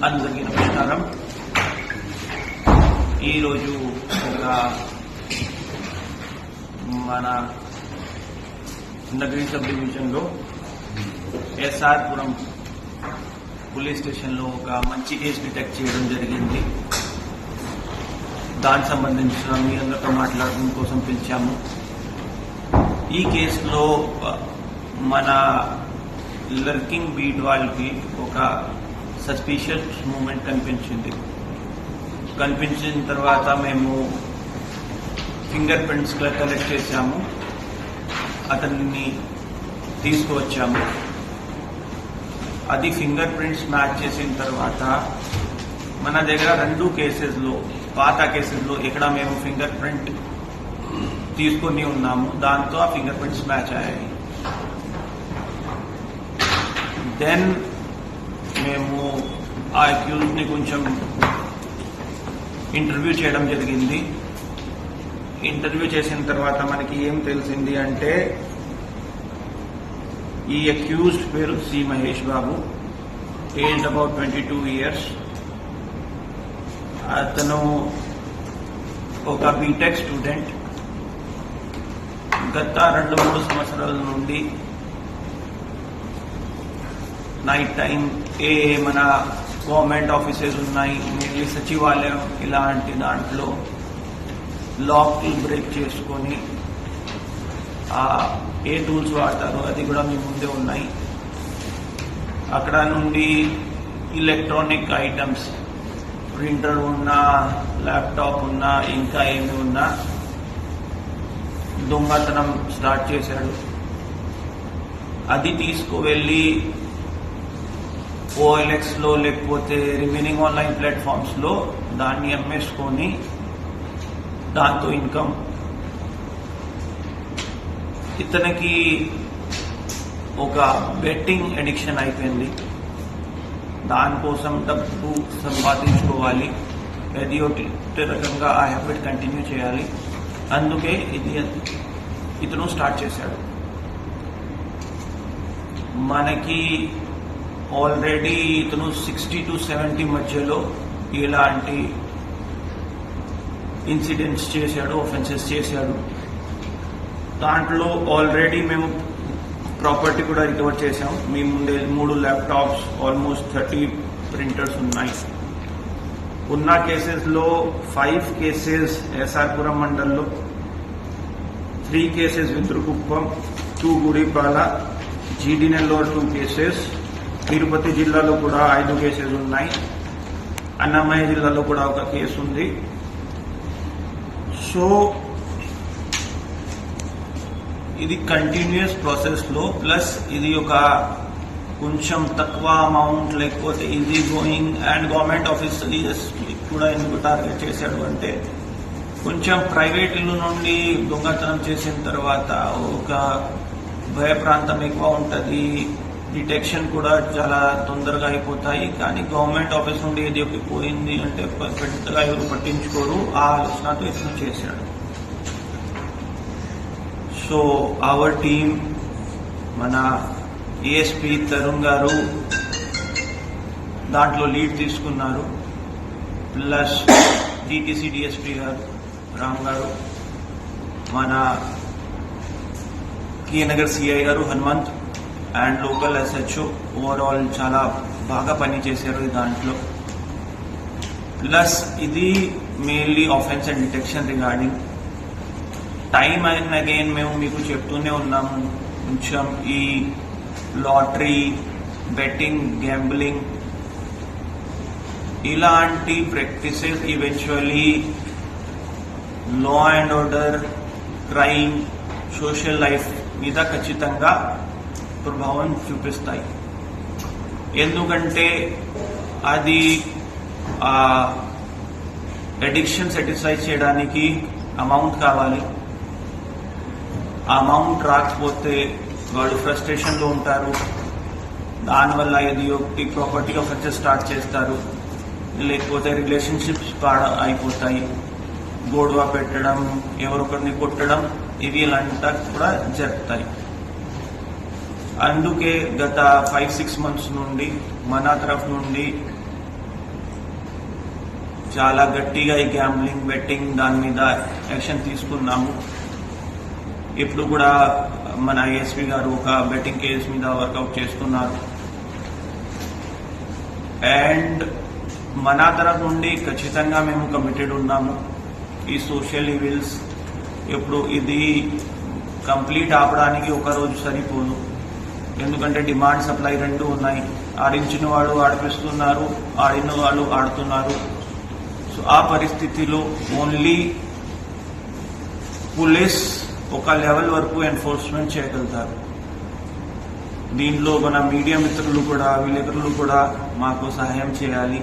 అందరికీ నమస్కారం. ఈరోజు ఒక మన నగరీ సబ్ డివిజన్లో ఎస్ఆర్పురం పోలీస్ స్టేషన్లో ఒక మంచి కేసు డిటెక్ట్ చేయడం జరిగింది. దానికి సంబంధించిన మీ అందరితో మాట్లాడడం కోసం పిలిచాము. ఈ కేసులో మన లర్కింగ్ బీట్ వాళ్ళకి ఒక సస్పీషియస్ మూమెంట్ కనిపించిన తర్వాత మేము ఫింగర్ ప్రింట్స్ కలెక్ట్ చేశాము. అతన్ని తీసుకువచ్చాము. అది ఫింగర్ ప్రింట్స్ మ్యాచ్ చేసిన తర్వాత మన దగ్గర 2 కేసెస్లో పాత కేసెస్లో ఇక్కడ మేము ఫింగర్ ప్రింట్ తీసుకొని ఉన్నాము. దాంతో ఆ ఫింగర్ ప్రింట్స్ మ్యాచ్ అయ్యాయి. దెన్ మేము ఆ అక్యూజ్ని కొంచెం ఇంటర్వ్యూ చేయడం జరిగింది. ఇంటర్వ్యూ చేసిన తర్వాత మనకి ఏం తెలిసింది అంటే ఈ అక్యూజ్డ్ పేరు C Mahesh Babu, age about 22 years. అతను ఒక బీటెక్ స్టూడెంట్. గత 2-3 సంవత్సరాల నుండి నైట్ టైం మన గవర్నమెంట్ ఆఫీసెస్ ఉన్నాయి, మెయిన్లీ సచివాలయం, ఇలాంటి దాంట్లో లాక్ బ్రేక్ చేసుకొని ఏ టూల్స్ వాడతారో అది కూడా మీ ముందే ఉన్నాయి. అక్కడ నుండి ఎలక్ట్రానిక్ ఐటమ్స్, ప్రింటర్ ఉన్నా, ల్యాప్టాప్ ఉన్నా, ఇంకా ఏమి ఉన్నా దొంగతనం స్టార్ట్ చేశాడు. అది తీసుకువెళ్ళి OLX-లో లేకపోతే రిమైనింగ్ ఆన్లైన్ ప్లాట్ఫామ్స్లో దాన్ని అమ్మేసుకొని దాంతో ఇన్కమ్. ఇతనికి ఒక బెట్టింగ్ అడిక్షన్ అయిపోయింది. దానికోసం డబ్బు సంపాదించుకోవాలి, ఏది ఒకటి రకంగా ఆ హ్యాబిట్ కంటిన్యూ చేయాలి. అందుకే ఇతను స్టార్ట్ చేశాడు. మనకి ఆల్రెడీ ఇతను 60 to 70 మధ్యలో ఇలాంటి ఇన్సిడెంట్స్ చేశాడు, ఒఫెన్సెస్ చేశాడు. దాంట్లో ఆల్రెడీ మేము ప్రాపర్టీ కూడా రికవర్ చేశాం. మీ ముందే 3 ల్యాప్టాప్స్, ఆల్మోస్ట్ 30 ప్రింటర్స్ ఉన్నాయి. ఉన్న కేసెస్లో 5 కేసెస్ ఎస్ఆర్పురం మండల్లో, 3 కేసెస్ విద్రుకుప్పం, 2 గుడిపాల, జీడి నెల్లూరు 2 కేసెస్, తిరుపతి జిల్లాలో కూడా 5 కేసెస్ ఉన్నాయి, అన్నమయ్య జిల్లాలో కూడా ఒక కేసు ఉంది. సో ఇది కంటిన్యూస్ ప్రాసెస్లో, ప్లస్ ఇది ఒక కొంచెం తక్కువ అమౌంట్ లేకపోతే easy going and government officers కూడా ఎందుకు టార్గెట్ చేశాడు అంటే కొంచెం ప్రైవేట్ ఇల్లు నుండి దొంగతనం చేసిన తర్వాత ఒక భయప్రాంతం ఎక్కువ ఉంటుంది, డిటెక్షన్ కూడా చాలా తొందరగా అయిపోతాయి. కానీ గవర్నమెంట్ ఆఫీస్ నుండి ఏది ఒకటి పోయింది అంటే పెద్దగా ఎవరు పట్టించుకోరు. ఆ ఆలోచనతో ఇతను చేశాడు. సో అవర్ టీమ్, మన ASP తరుణ్ గారు దాంట్లో లీడ్ తీసుకున్నారు, ప్లస్ DTC DSP గారు రామ్ గారు, మన KNGR CI గారు Hanumanth and local SHO overall చాలా బాగా పనిచేశారు ఈ దాంట్లో. ప్లస్ ఇది mainly offence and detection regarding. Time and again మేము మీకు చెప్తూనే ఉన్నాము, కొంచెం ఈ లాటరీ, బెట్టింగ్, గ్యాంబ్లింగ్ ఇలాంటి practices eventually law and order, crime, social life మీద ఖచ్చితంగా ప్రభావం చూపిస్తాయి. ఎందుకంటే అది అడిక్షన్ సాటిస్ఫై చేయడానికి అమౌంట్ కావాలి. ఆ అమౌంట్ రాకపోతే వాళ్ళు ఫ్రస్ట్రేషన్లో ఉంటారు. దానివల్ల ఏది ఒకటి ప్రాపర్టీ ఆఫెన్సెస్ స్టార్ట్ చేస్తారు, లేకపోతే రిలేషన్షిప్స్ అయిపోతాయి, గొడవ పెట్టడం, ఎవరొకరిని కొట్టడం, ఇవి ఇలాంటి కూడా జరుగుతాయి. అందుకే గత 5-6 months నుండి మన తరఫు నుండి చాలా గట్టిగా ఈ గ్యాంబ్లింగ్ బెట్టింగ్ దాని మీద యాక్షన్ తీసుకున్నాము. ఇప్పుడు కూడా మన ఏఎస్పీ గారు ఒక బెట్టింగ్ కేసు మీద వర్కౌట్ చేస్తున్నారు. అండ్ మన తరఫు నుండి ఖచ్చితంగా మేము కమిటెడ్ ఉన్నాము. ఈ సోషల్ ఈవిల్స్ ఇప్పుడు ఇది కంప్లీట్ ఆపడానికి ఒక రోజు సరిపోదు. ఎందుకంటే డిమాండ్ సప్లై రెండు ఉన్నాయి. ఆడించిన వాళ్ళు ఆడిపిస్తున్నారు, ఆడిన వాళ్ళు ఆడుతున్నారు. సో ఆ పరిస్థితిలో ఓన్లీ పోలీస్ ఒక లెవెల్ వరకు ఎన్ఫోర్స్మెంట్ చేయగలుగుతారు. దీనిలో మన మీడియా మిత్రులు కూడా విలేకరులు కూడా మాకు సహాయం చేయాలి.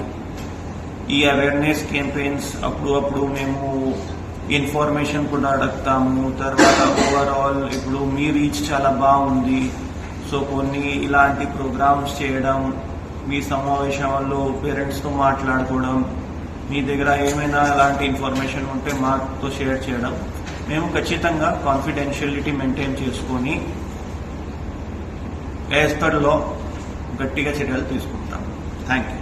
ఈ అవేర్నెస్ క్యాంపెయిన్స్ అప్పుడు మేము ఇన్ఫర్మేషన్ కూడా అడుగుతాము. తర్వాత ఓవరాల్ ఇప్పుడు మీ రీచ్ చాలా బాగుంది, సో కొన్ని ఇలాంటి ప్రోగ్రామ్స్ చేయడం, మీ సమావేశంలో పేరెంట్స్తో మాట్లాడుకోవడం, మీ దగ్గర ఏమైనా అలాంటి ఇన్ఫర్మేషన్ ఉంటే మాతో షేర్ చేయడం. మేము ఖచ్చితంగా కాన్ఫిడెన్షియలిటీ మెయింటైన్ చేసుకొని యాజ్ పర్ లా గట్టిగా చర్యలు తీసుకుంటాం. Thank you.